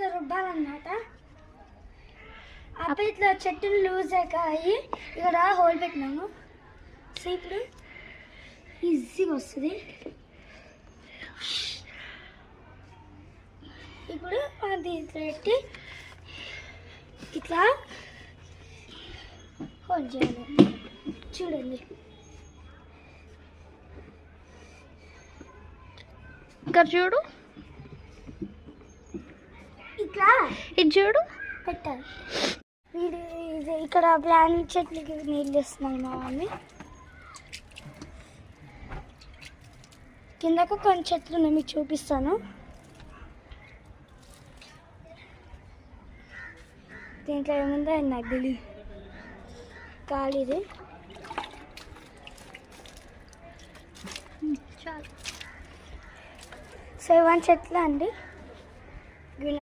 ఇట్లా రుబ్బాలన్నమాట. అప్పుడు ఇట్లా చెట్టులు లూజ్ అయ్యి ఇక్కడ హోల్ పెట్టినాము. సో ఇప్పుడు ఈజీగా వస్తుంది. ఇప్పుడు అది ఇట్లా పెట్టి ఇట్లా హోల్ చేయాలి. చూడండి, ఇక్కడ చూడు, ఇట్లా ఇది చూడు పెట్టాలి. ఇది ఇక్కడ ప్లాంట్ చెట్లకి నీళ్ళు ఇస్తున్నాను మా మమ్మీ. కిందకు కొన్ని చెట్లు ఉన్నాయి, మీకు చూపిస్తాను. దీంట్లో ఏముందో నాకు తెలియదు, ఖాళీది. చాలు. 7 చెట్లు అండి.